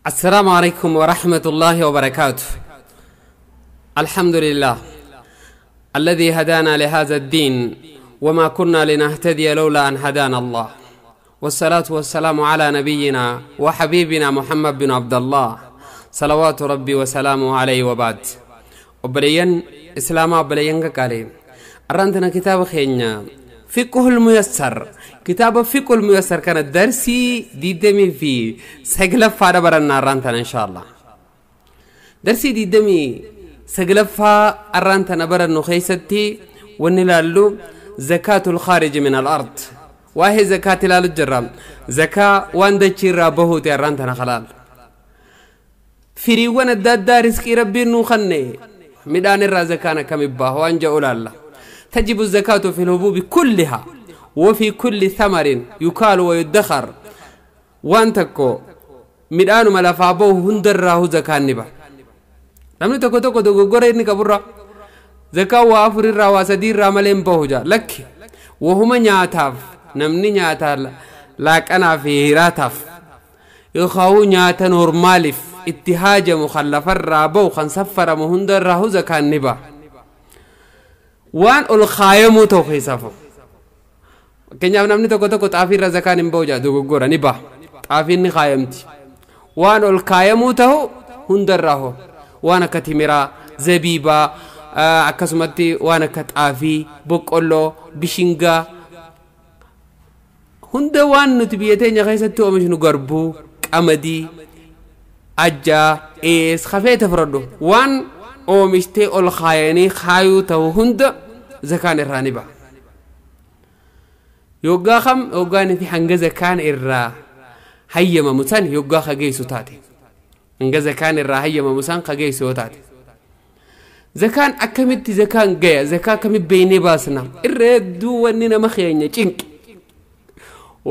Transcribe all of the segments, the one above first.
السلام عليكم ورحمة الله وبركاته. الحمد لله الذي هدانا لهذا الدين وما كنا لنهتدي لولا أن هدانا الله، والصلاة والسلام على نبينا وحبيبنا محمد بن عبد الله صلوات ربي وسلامه عليه وبعد. وبلين إسلام وبلين كالي أرانتنا كتاب خينيا فقه الميسر. كتاب فقه الميسر كان الدرسي ديدمي في سجلف فارا برنا أرانتنا إن شاء الله. درسي ديدمي سجلف أرانتنا برنا خيستي ونلالو زكاة الخارج من الأرض، وهي زكاة لا الجرام زكاة واندشير بهوت أرانتنا خلال فريوان الداد رزق ربي نوخني midhaanirraa zakaana kamibba wanja ulalla. تجب الزكاة في الحبوب كلها وفي كل ثمر يكال ويدخر، وانتكو midhaan malafabo hundarraa zakaan niba. namni tokko tokko dogoggora inni qaburra zakaa waa afurirraa waa sadiirraa malee hin bahuja lakki wahuma nyaataaf namni nyaata laaqanaa fi hiraataaf yookaan nyaata normaaliif itti haajamu khallafarraa bahu kan saffaramu hundarraa zakaan niba. waan ol khaayamu ta'u keessaafu keenyaaf namni tokko tokko xaafiirra zakaan hin bahuja dogoggora niba. xaafiin ni khaayamti. waan ol khaayamu ta'u hundarraa waan akka timiraa, zabiibaa, akkasumatti waan akka xaafii, boqqolloo, bishingaa hunda waan nuti biyya teenya keessatti oomishnu garbuu, qamadii, ajjaa, ees khafeeta fudhadhu waan oomishtee ol khaayanii khaayuu ta'u hunda zakaan irraa niba. yoggaa kam yoggaan fi hanga zakaan irraa hayyamamu san yoggaa kageessu taate hanga zakaan irraa hayyamamu san kageessu yoo taate zakaan akkamitti zakaan gaya zakaa kami beeyne baasna irreedduu wanni nama keenya cinqi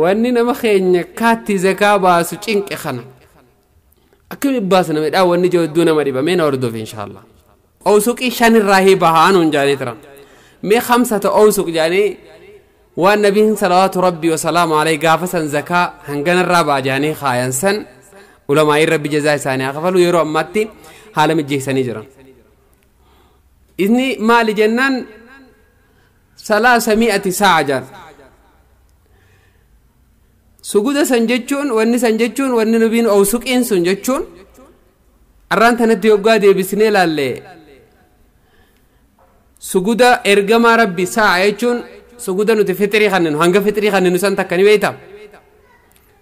wanni nama keenya kaatti zakaa baasu cinqi kana akkami baasna midhaa wanni joodduu nama dhiba mee na hordof inshallah. awsuqii shanirraa hii bahaanuun jaanii tiran mee khamsata awsuq jaanii waan nabiin salawaatu rabbi wasalaamu alayhi gaafasan zakaa hanganarraa baajaanii khaayansan ulamaa rabbi jazaa isaanii akafalu yeroo ammaatti haala mijjeessanii jiran. inni maali jennaan 300 saa'a jaan suguda san jechuun wanni nabiin awsuqiin sun jechuun arraan tanatti yoggaa deebisnee laallee suguda ergamaa rabbi saa'a jechuun suguda nuti fitrii kanninu hanga fitrii kanninu san takka ni beeyta.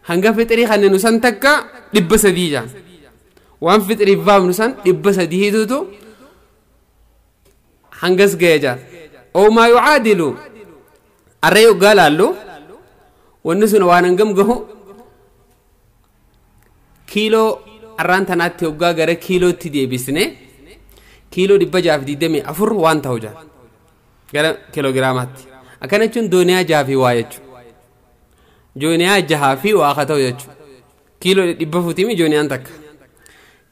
hanga fitrii kanninu san takka 300 jaan waan fitrii baafnu san 300 hitutu hangas gaya jaan oo maa yucaadilu arree yoggaa laallu wanni sun waan hangam gahu kiiloo arraan tanaatti yoggaa gara kiilootti deebisne kiiloo 624 waan ta'u jaan gara kiloogiraamaatti akkana jechuun dooniyaa 6 waa jechuudha. jooniyaa 6 waa akka ta'u jechuudha. kiiloo 400 jooniyaan takka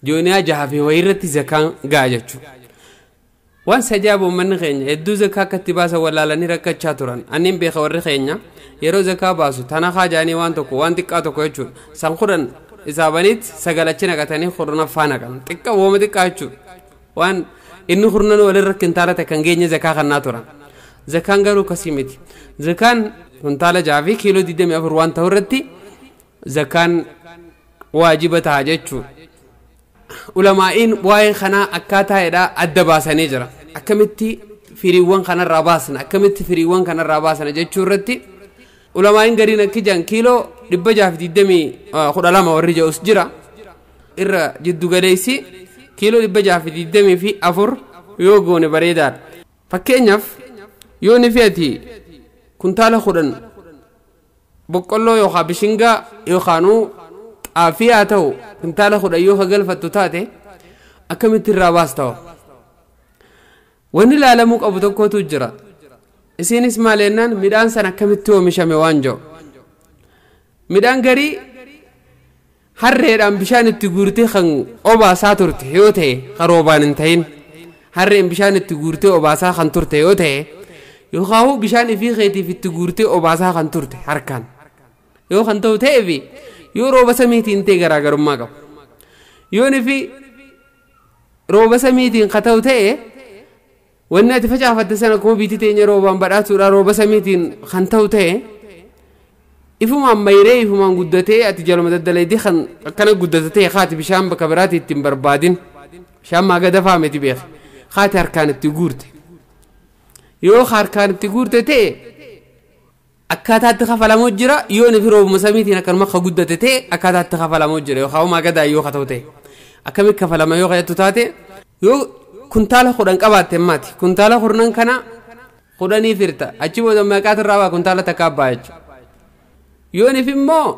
jooniyaa 6 waa irratti zakaan ga'a jechuudha. waan sajaabu manni keenya hedduu zakaa akkatti baasa wallaalanii rakkachaa turan anniin beeka warri keenya yeroo zakaa baasu tana khaajaanii waan tokko waan xiqqaa tokko jechuudha san kudhan isaabaniit sagalachi naqatanii kurnaffaa naqan xiqqa wooma xiqqaa jechuudha waan inni kurnan walirra kintaala takkan geenye zakaa kannaa turan. zakaan garuu kasii miti. zakaan kuntaala 6 fi kiiloo 24 waan ta'u irratti zakaan waajiba ta'a jechuudha. ulamaa'iin waa'ee kanaa akkaataa edhaa adda baasanii jira. akkamitti firiiwwan kanarraa baasna jechuu irratti ulamaa'iin gariin akki jaan kiiloo 622 warri jedhus jira irra jiddu galeessi kiiloo 624 yoo goone bareedaadha. fakkeenyaaf yoo ni fe'ati kuntaala 10 boqqolloo yookaan bishingaa yookaanuu xaafii haa ta'u kuntaala 10 yoo ka galfattu taate akkamitti irraa baasta'u wanni laalamuu qabu tokkotu jira. isiinis maaleennaan midhaan san akkamitti oomishame waan jedhu midhaan garii harreedhaan bishaan itti guurtee kan obaasaa turte yoo ta'e qaroobaan hin ta'in harreen bishaan itti guurtee obaasaa kan turte yoo ta'e yookaan bishaan ifii keetiif itti guurtee obaasaa kan turte harkaan yoo kan ta'u ta'eefi yoo rooba samiitiin ta'e garaagarummaa qabu. يوني في روبا سميتين قتوتي وانا تفجع فتسانا كو بيتين روبا مبراتو روبا سميتين خنتوتي إفهم عن ميري إفهم عن قدتي أتجلو مدد ليدي كان قدتي خاتي بشام بكبراتي تنبربادين شام ما قد فهمتي بيخ خاتي هركانت تقورت يو خاركانت تقورت تي أكاتات تخفل موجرة يوني في روب مساميتين أكان مخا قدتي تي أكاتات تخفل موجرة يو خاو ما قد يو خطوتي أكامي كفل ما يو غيتو تاتي يو كنتالا خوران قبات تماتي كنتالا خورنان كنا خوراني فرتا أجيبو دم أكاترا كنتالا تكابا يوني في مو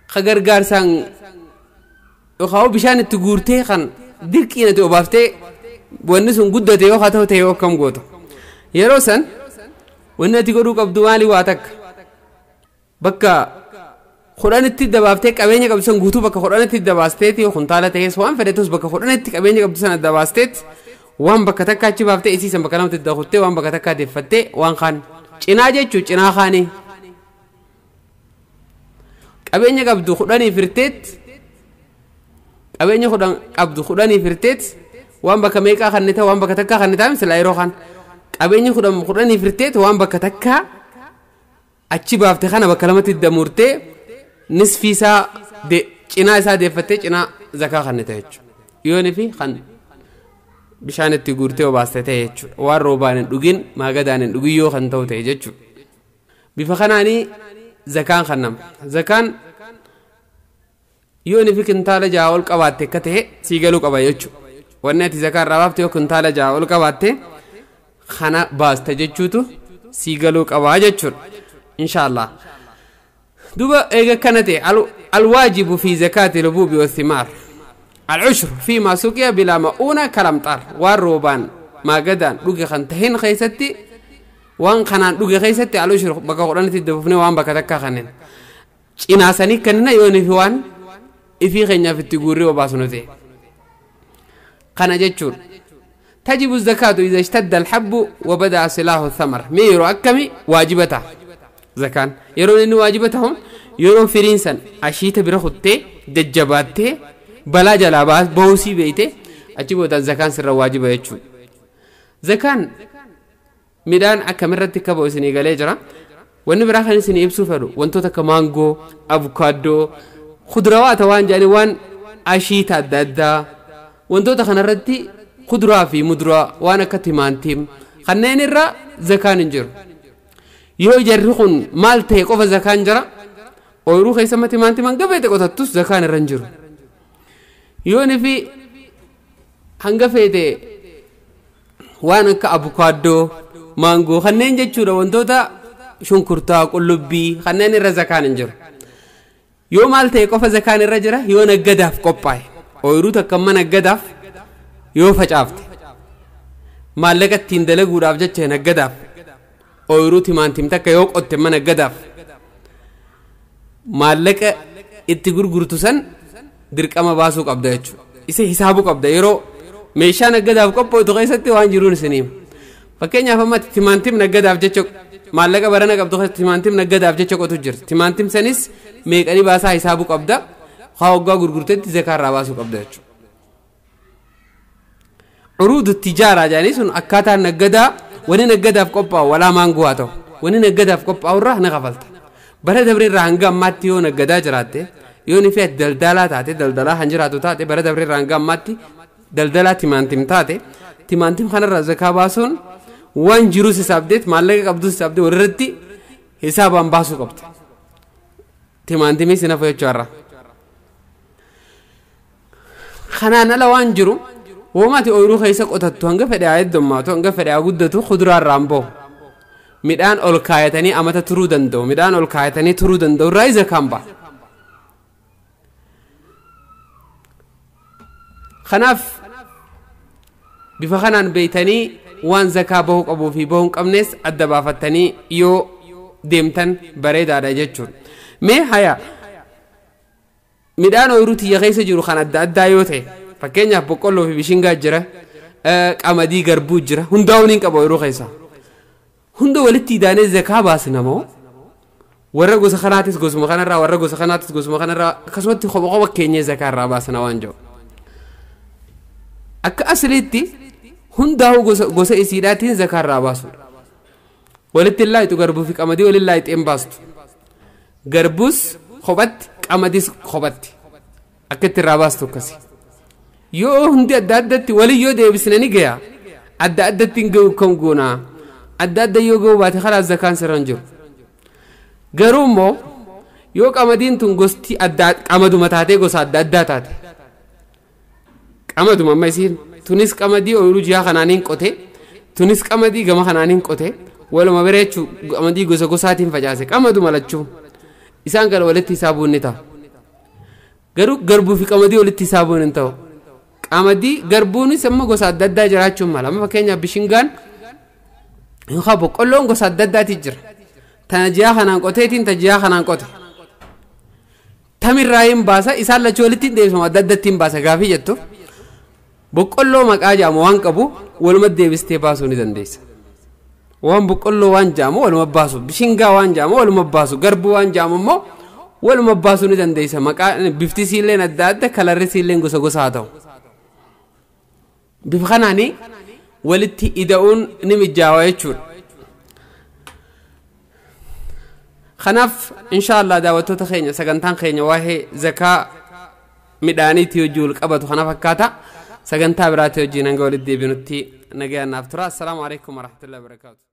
خغرغار سان يخاو بشان تغورتي خان ديركينا تو بافتي ونسون غدته يو خاتوته يو كم غوتو يروسن ونتي غدو قبدو مالي واتك بكا خورانتي دبافتي قبيني قبسن غوتو بكا خورانتي دباستيتي خنتاله تيس وان فدتوس بكا خورانتي قبيني قبسن دباستيت وان بكا تكاچي بافتي ايسي سن بكا نمت دخوتي وان بكا تكا دفتي وان خان چنا جچو چنا خاني أبيني قبض خداني فرتت أبيني قبض خداني فرتت وان بك ميكا خنتا وان بك تكا خنتا مثل أيروخان أبيني خداني فرتت وان بك تكا أتشي بافتخانا بكلمة الدمورتي نصفي سا دي جنا سا دي فتت جنا زكاة خنتا يوني في خن بشان التجورتي وباستتي والروبان الدقين ما قدان الدقيو خنتو تيجتشو بفخناني زكان خنم زكان يوني في كنتالا جاول قباتي كته سيغلو قبايچو ونتي زكان رابطه كنتالا جاول قباتي خنا باست جچوتو سيغلو قبايچو ان شاء الله دوبا ايغا كنتي الواجب في زكاة الحبوب والثمار العشر فيما سقي بلا مؤونة كالامطار والروبان ما قدان دوغي خنتهين خيستي وان خنان دوغي خيستي العشر بقى قرانتي دفني وان بقى تكا خنن چيناساني كننا يوني في وان إفي خنيا في التجوري وباسونتي خنا جتشور تجب الزكاة إذا اشتد الحب وبدأ صلاح الثمر ميرو أكمي واجبته زكان يرون إنه واجبتهم يرون فرينسان أشيت برخوتة دجباتة بلا جلابات بوسي بيته أجيبوا الزكان سر واجبه يجوا زكان midhaan akkamirratti akka bo'u isinii galee jira wanni biraa kan isinii ibsuu fedhu wantoota akka maangoo abukaadoo khudurawaata waan jedhani waan ashiita adda addaa wantoota kanarratti khuduraa fi muduraa waan akka timaantiim kanneen irra zakaan hin jiru yoo jarri kun maal ta'e qofa zakaan jira ooyiruu keessatti timaantiim hanga feete qotattus zakaan irra hin jiru yoo nifi hanga feete waan akka abukaadoo مانغو خنين جتشورا وانتوتا شنكرتا قلبي خنين الرزكان انجر يوم مالتي قفا زكان الرجرة يو نقداف قباي ويروتا كمان نقداف يو فجافت مالكت تندلق وراف جتش نقداف ويروتي مانتيم تكا يوك قدتما نقداف مالك اتقر قرطسان درك اما باسوك ابدا يتشو اسي حسابوك ابدا يرو ميشا نقداف قبا وتغيستي وانجرون سنيم فكينيا فما تيمانتيم نغداف جچو مالكا برنا قبدو تيمانتيم نغداف جچو قطو جير تيمانتيم سنيس ميقني باسا حسابو قبدا خاوغا غرغرتت زكار راباسو قبدا جچو عروض التجاره جانيسون اكاتا نغدا وني نغداف قبا ولا مانغواتو وني نغداف قبا ورا نغفلت بره دبري رانغا ماتيو نغدا جراتي يوني في دلدلا تاتي دلدلا هنجراتو تاتي بره دبري رانغا ماتي دلدلا تيمانتيم تاتي تيمانتيم خنر زكا باسون وان جروس حسابدت مالك قبض حسابدت وررتي حساب ام باسو قبط تيمانتيمي سنا فيچارا خنانا لوان جرو وماتي اويرو خيسا قطتو هنگا فدي ايد دماتو هنگا فدي اغدتو خضرا رامبو midhaan ol kaayatanii amata turuu danda'u midhaan ol kaayatanii turuu danda'u irraa zakaan ba'a kanaaf bifa kanaan beeytanii waan zakaa bahuu qabuu fi bahuu hin qabnes adda baafattanii yoo deemtan bareedaadha jechuudha mee haya midhaan ooyiruu tiyya keessa jiru kan adda addaa yoo ta'e fakkeenyaaf boqqolloo fi bishingaa jira qamadii garbuu jira hundaa'uun hin qabu ooyiruu keessa hunda walitti idaanee zakaa baasna moo warra gosa kanaatis gosuma kanarraa warra gosa kanaatis gosuma kanarraa akkasumatti qoba keenya zakaarraa baasna waan jiru akka asliitti hundaa'u gosa isiidhaatiin zakaarraa baasu walitti illaayitu garbuu fi qamadii walillaayiteen baastu garbus qobatti qamadis qobatti akka itti irraa baastu akkasi yoo hundi adda addatti walii yoo deebisnani gaya adda addatti hin ga'u kan goonaa adda adda yoo ga'u baate khalaas zakaan sirran jiru garuu immoo yoo qamadiin tun gosti adda qamaduma taatee gosa adda addaa taate qamaduma amma isiin tunis qamadii ooyiruu ji'a kanaaniin qote tunis qamadii gama kanaaniin qote waluma bireechuu qamadii gosa gosaatiin facaase qamaduma lachuu isaan kana walitti hisaabuun ni ta'a garuu garbuu fi qamadii walitti hisaabuun hin ta'u qamadii garbuunis amma gosa adda addaa jiraachuun mala amma fakkeenyaaf bishingaan yookaan boqqolloon gosa adda addaati jira tana ji'a kanaan qoteetiin ta ji'a kanaan qote tamirraa hin baasa isaan lachuu walitti hin deebisamu adda addatti hin baasa gaafii jettu boqqolloo maqaa jaamu waan qabu waluma deebistee baasuu ni dandeessa waan boqqolloo waan jaamu waluma baasu bishingaa waan jaamu waluma baasu garbuu waan jaamu immoo waluma baasuu ni dandeessa maqaa bifti siilleen adda adda kalarri siilleen gosa gosa haa ta'u bifa kanaanii walitti ida'uun ni mijaawaa jechuudha kanaaf inshallah daawwattoota keenya sagantaan keenya waa'ee zakaa midhaaniitii hojii wal qabatu kana fakkaata sagantaa biraatti hojii hanga walitti deebinutti nagayannaaf tura. Assalaamu alaykum warahmatullahi wabarakatuh.